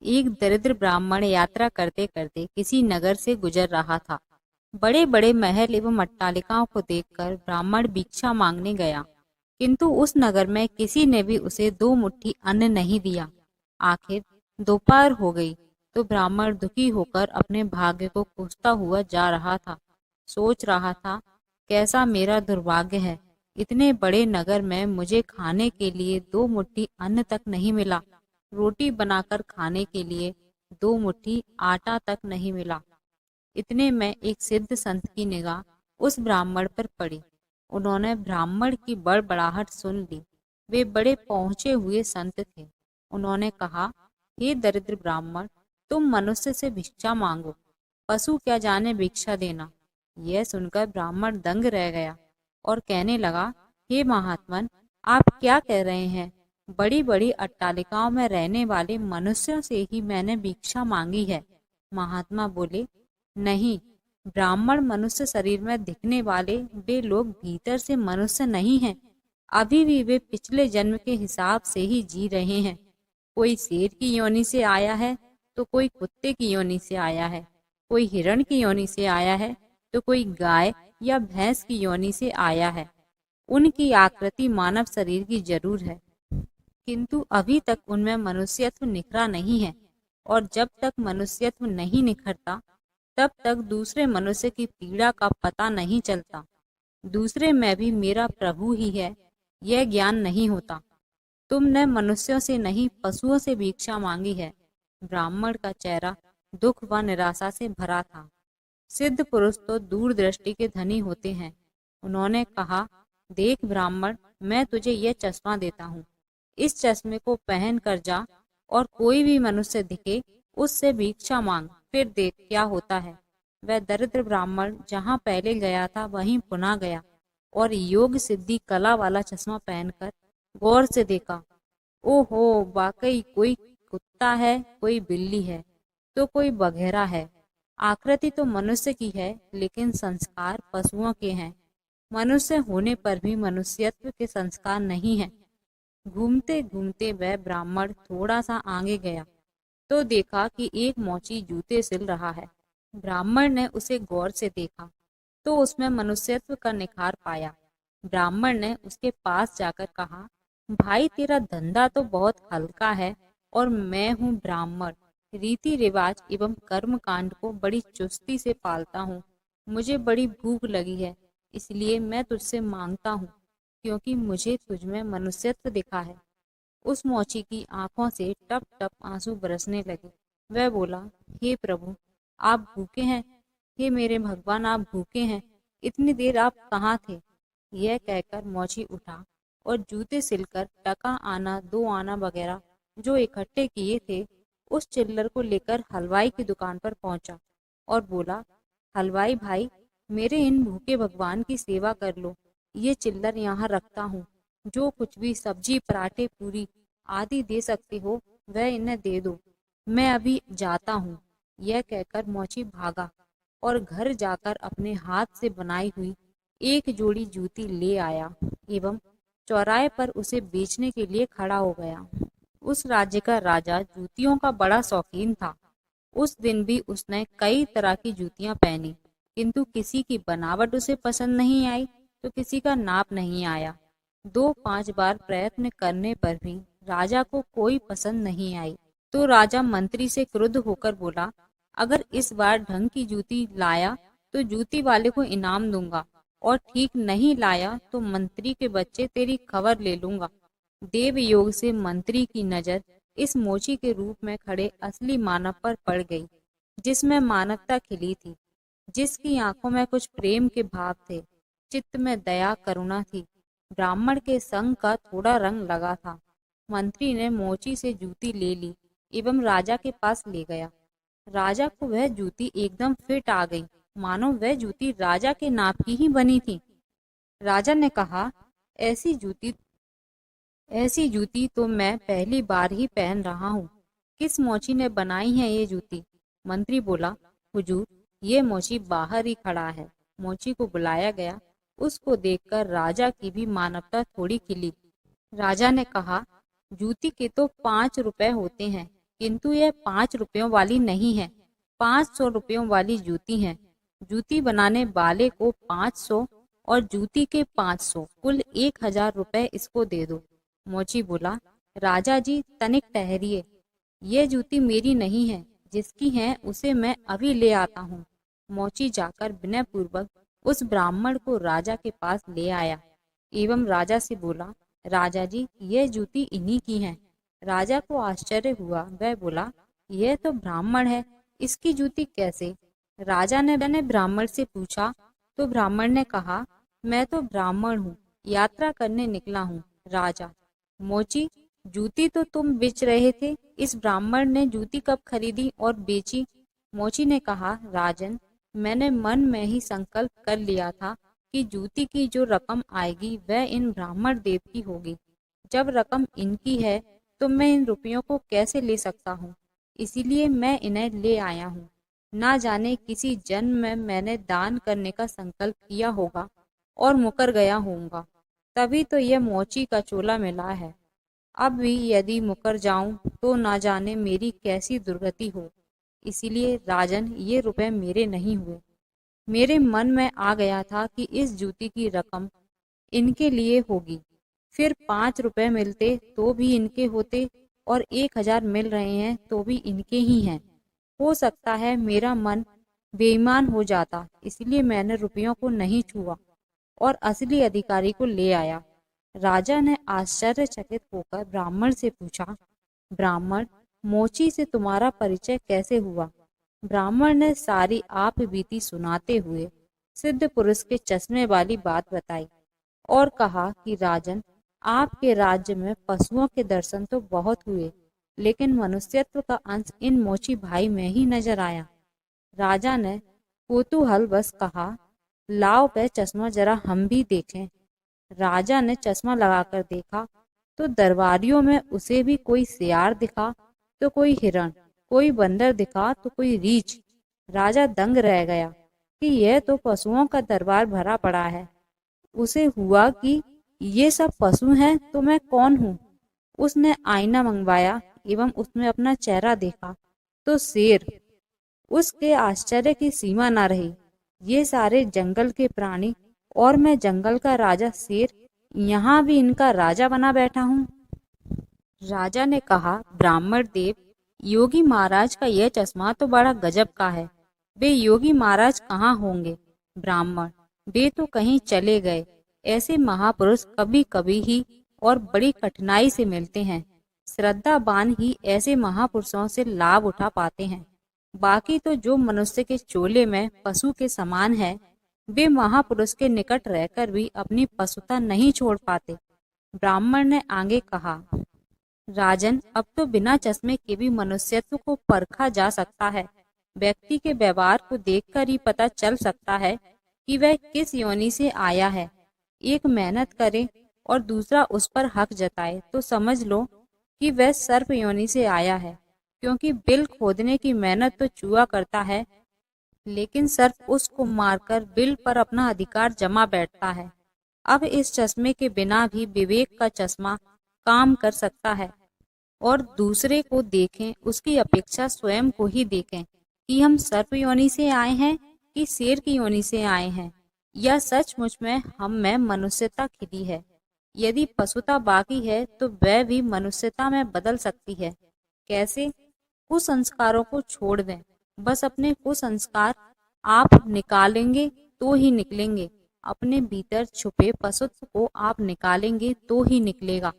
एक दरिद्र ब्राह्मण यात्रा करते करते किसी नगर से गुजर रहा था। बड़े बड़े महल एवं अट्टालिकाओं को देखकर ब्राह्मण भिक्षा मांगने गया, किंतु उस नगर में किसी ने भी उसे दो मुट्ठी अन्न नहीं दिया। आखिर दोपहर हो गई तो ब्राह्मण दुखी होकर अपने भाग्य को कोसता हुआ जा रहा था। सोच रहा था, कैसा मेरा दुर्भाग्य है, इतने बड़े नगर में मुझे खाने के लिए दो मुट्ठी अन्न तक नहीं मिला। रोटी बनाकर खाने के लिए दो मुट्ठी आटा तक नहीं मिला। इतने में एक सिद्ध संत की निगाह उस ब्राह्मण पर पड़ी। उन्होंने ब्राह्मण की बड़बड़ाहट सुन ली। वे बड़े पहुंचे हुए संत थे। उन्होंने कहा, हे दरिद्र ब्राह्मण, तुम मनुष्य से भिक्षा मांगो, पशु क्या जाने भिक्षा देना। यह सुनकर ब्राह्मण दंग रह गया और कहने लगा, हे महात्मन, आप क्या कह रहे हैं? बड़ी बड़ी अट्टालिकाओं में रहने वाले मनुष्यों से ही मैंने भिक्षा मांगी है। महात्मा बोले, नहीं, ब्राह्मण मनुष्य शरीर में दिखने वाले वे लोग भीतर से मनुष्य नहीं हैं। अभी भी वे पिछले जन्म के हिसाब से ही जी रहे हैं। कोई शेर की योनि से आया है तो कोई कुत्ते की योनि से आया है, कोई हिरण की योनि से आया है तो कोई गाय या भैंस की योनि से आया है। उनकी आकृति मानव शरीर की जरूर है, किंतु अभी तक उनमें मनुष्यत्व निखरा नहीं है, और जब तक मनुष्यत्व नहीं निखरता तब तक दूसरे मनुष्य की पीड़ा का पता नहीं चलता। दूसरे में भी मेरा प्रभु ही है, यह ज्ञान नहीं होता। तुमने मनुष्यों से नहीं पशुओं से भिक्षा मांगी है। ब्राह्मण का चेहरा दुख व निराशा से भरा था। सिद्ध पुरुष तो दूरदृष्टि के धनी होते हैं। उन्होंने कहा, देख ब्राह्मण, मैं तुझे यह चश्मा देता हूँ। इस चश्मे को पहन कर जा और कोई भी मनुष्य दिखे उससे भिक्षा मांग, फिर देख क्या होता है। वह दरिद्र ब्राह्मण जहाँ पहले गया था वहीं पुनः गया और योग सिद्धि कला वाला चश्मा पहनकर गौर से देखा। ओहो, वाकई कोई कुत्ता है, कोई बिल्ली है, तो कोई बघेरा है। आकृति तो मनुष्य की है, लेकिन संस्कार पशुओं के हैं। मनुष्य होने पर भी मनुष्यत्व के संस्कार नहीं है। घूमते घूमते वह ब्राह्मण थोड़ा सा आगे गया तो देखा कि एक मोची जूते सिल रहा है। ब्राह्मण ने उसे गौर से देखा तो उसमें मनुष्यत्व का निखार पाया। ब्राह्मण ने उसके पास जाकर कहा, भाई तेरा धंधा तो बहुत हल्का है और मैं हूँ ब्राह्मण, रीति रिवाज एवं कर्म कांड को बड़ी चुस्ती से पालता हूँ। मुझे बड़ी भूख लगी है, इसलिए मैं तुझसे मांगता हूँ, क्योंकि मुझे तुझमें मनुष्यत्व दिखा है। उस मोची की आंखों से टप टप आंसू बरसने लगे। वह बोला, हे प्रभु, आप भूखे हैं? हे मेरे भगवान, आप भूखे हैं? इतनी देर आप कहाँ थे? यह कहकर मोची उठा और जूते सिलकर टका आना, दो आना वगैरह जो इकट्ठे किए थे उस चिल्लर को लेकर हलवाई की दुकान पर पहुंचा और बोला, हलवाई भाई, मेरे इन भूखे भगवान की सेवा कर लो। ये चिल्लर यहाँ रखता हूँ, जो कुछ भी सब्जी पराठे पूरी आदि दे सकते हो वह इन्हें दे दो, मैं अभी जाता हूँ। यह कहकर मोची भागा और घर जाकर अपने हाथ से बनाई हुई एक जोड़ी जूती ले आया एवं चौराहे पर उसे बेचने के लिए खड़ा हो गया। उस राज्य का राजा जूतियों का बड़ा शौकीन था। उस दिन भी उसने कई तरह की जूतियां पहनी, किंतु किसी की बनावट उसे पसंद नहीं आई तो किसी का नाप नहीं आया। 2-5 बार प्रयत्न करने पर भी राजा को कोई पसंद नहीं आई। तो राजा मंत्री से क्रुद्ध होकर बोला, अगर इस बार ढंग की जूती लाया तो जूती वाले को इनाम दूंगा, और ठीक नहीं लाया तो मंत्री के बच्चे तेरी खबर ले लूंगा। देव योग से मंत्री की नजर इस मोची के रूप में खड़े असली मानव पर पड़ गई, जिसमें मानवता खिली थी, जिसकी आंखों में कुछ प्रेम के भाव थे, चित्त में दया करुणा थी। ब्राह्मण के संग का थोड़ा रंग लगा था। मंत्री ने मोची से जूती ले ली एवं राजा के पास ले गया। राजा को वह जूती एकदम फिट आ गई, मानो वह जूती राजा के नाप की ही बनी थी। राजा ने कहा, ऐसी जूती ऐसी जूती तो मैं पहली बार ही पहन रहा हूँ। किस मोची ने बनाई है ये जूती? मंत्री बोला, हुजूर, ये मोची बाहर ही खड़ा है। मोची को बुलाया गया। उसको देखकर राजा की भी मानवता थोड़ी खिली। राजा ने कहा, जूती के तो 5 रुपए होते हैं, किंतु यह 5 रुपयों वाली नहीं है, 500 रुपयों वाली जूती है। जूती बनाने वाले को 500 और जूती के 500, कुल 1000 रुपए इसको दे दो। मोची बोला, राजा जी तनिक ठहरिए, ये जूती मेरी नहीं है, जिसकी है उसे मैं अभी ले आता हूँ। मोची जाकर विनय पूर्वक उस ब्राह्मण को राजा के पास ले आया एवं राजा से बोला, राजा जी ये जूती इन्हीं की है। राजा को आश्चर्य हुआ, वह बोला, यह तो ब्राह्मण है, इसकी जूती कैसे? राजा ने ब्राह्मण से पूछा तो ब्राह्मण ने कहा, मैं तो ब्राह्मण हूँ, यात्रा करने निकला हूँ। राजा, मोची जूती तो तुम बेच रहे थे, इस ब्राह्मण ने जूती कब खरीदी और बेची? मोची ने कहा, राजन मैंने मन में ही संकल्प कर लिया था कि जूती की जो रकम आएगी वह इन ब्राह्मण देव की होगी। जब रकम इनकी है तो मैं इन रुपयों को कैसे ले सकता हूँ, इसीलिए मैं इन्हें ले आया हूँ। ना जाने किसी जन्म में मैंने दान करने का संकल्प किया होगा और मुकर गया होऊंगा, तभी तो यह मोची का चोला मिला है। अब भी यदि मुकर जाऊं तो ना जाने मेरी कैसी दुर्गति हो, इसीलिए राजन ये रुपए मेरे नहीं हुए। मेरे मन में आ गया था कि इस जूती की रकम इनके लिए होगी, फिर 5 रुपए मिलते तो भी इनके होते और 1000 मिल रहे हैं तो भी इनके ही हैं। हो सकता है मेरा मन बेईमान हो जाता, इसलिए मैंने रुपयों को नहीं छुआ और असली अधिकारी को ले आया। राजा ने आश्चर्यचकित होकर ब्राह्मण से पूछा, ब्राह्मण मोची से तुम्हारा परिचय कैसे हुआ? ब्राह्मण ने सारी आप बीती सुनाते हुए सिद्ध पुरुष के चश्मे वाली बात बताई और कहा कि राजन आपके राज्य में पशुओं के दर्शन तो बहुत हुए, लेकिन मनुष्यत्व का अंश इन मोची भाई में ही नजर आया। राजा ने कौतूहल बस कहा, लाओ वह चश्मा जरा हम भी देखें। राजा ने चश्मा लगाकर देखा तो दरबारियों में उसे भी कोई सियार दिखा तो कोई हिरण, कोई बंदर दिखा तो कोई रीछ। राजा दंग रह गया कि यह तो पशुओं का दरबार भरा पड़ा है। उसे हुआ कि ये सब पशु हैं तो मैं कौन हूँ? उसने आईना मंगवाया एवं उसमें अपना चेहरा देखा तो शेर। उसके आश्चर्य की सीमा न रही। ये सारे जंगल के प्राणी और मैं जंगल का राजा शेर, यहाँ भी इनका राजा बना बैठा हूँ। राजा ने कहा, ब्राह्मण देव, योगी महाराज का यह चश्मा तो बड़ा गजब का है। वे योगी महाराज कहाँ होंगे? ब्राह्मण, वे तो कहीं चले गए। ऐसे महापुरुष कभी कभी ही और बड़ी कठिनाई से मिलते हैं। श्रद्धावान ही ऐसे महापुरुषों से लाभ उठा पाते हैं। बाकी तो जो मनुष्य के चोले में पशु के समान है, वे महापुरुष के निकट रहकर भी अपनी पशुता नहीं छोड़ पाते। ब्राह्मण ने आगे कहा, राजन अब तो बिना चश्मे के भी मनुष्यत्व को परखा जा सकता है। व्यक्ति के व्यवहार को देखकर ही पता चल सकता है कि वह किस योनि से आया है। एक मेहनत करे और दूसरा उस पर हक जताए तो समझ लो कि वह सर्प योनि से आया है, क्योंकि बिल खोदने की मेहनत तो चूहा करता है, लेकिन सर्प उसको मारकर बिल पर अपना अधिकार जमा बैठता है। अब इस चश्मे के बिना भी विवेक का चश्मा काम कर सकता है और दूसरे को देखें उसकी अपेक्षा स्वयं को ही देखें कि हम सर्प योनि से आए हैं कि शेर की योनि से आए हैं, या सचमुच में हम में मनुष्यता खिली है। यदि पशुता बाकी है तो वह भी मनुष्यता में बदल सकती है। कैसे? कुसंस्कारों को छोड़ दें, बस अपने कुसंस्कार आप निकालेंगे तो ही निकलेंगे। अपने भीतर छुपे पशुत्व को आप निकालेंगे तो ही निकलेगा।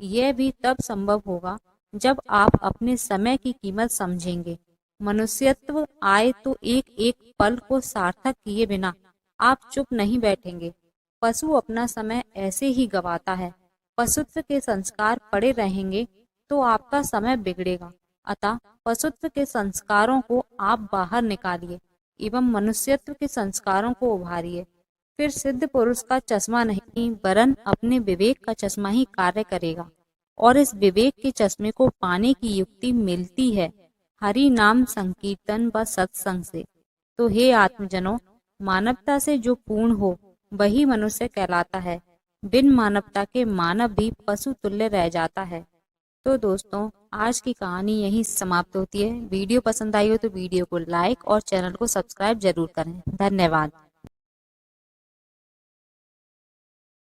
यह भी तब संभव होगा जब आप अपने समय की कीमत समझेंगे। मनुष्यत्व आए तो एक एक पल को सार्थक किए बिना आप चुप नहीं बैठेंगे। पशु अपना समय ऐसे ही गवाता है। पशुत्व के संस्कार पड़े रहेंगे तो आपका समय बिगड़ेगा। अतः पशुत्व के संस्कारों को आप बाहर निकालिए एवं मनुष्यत्व के संस्कारों को उभारिए। फिर सिद्ध पुरुष का चश्मा नहीं वरन अपने विवेक का चश्मा ही कार्य करेगा, और इस विवेक के चश्मे को पाने की युक्ति मिलती है हरि नाम संकीर्तन व सत्संग से। तो हे आत्मजनों, मानवता से जो पूर्ण हो वही मनुष्य कहलाता है। बिन मानवता के मानव भी पशु तुल्य रह जाता है। तो दोस्तों आज की कहानी यहीं समाप्त होती है। वीडियो पसंद आई हो तो वीडियो को लाइक और चैनल को सब्सक्राइब जरूर करें। धन्यवाद।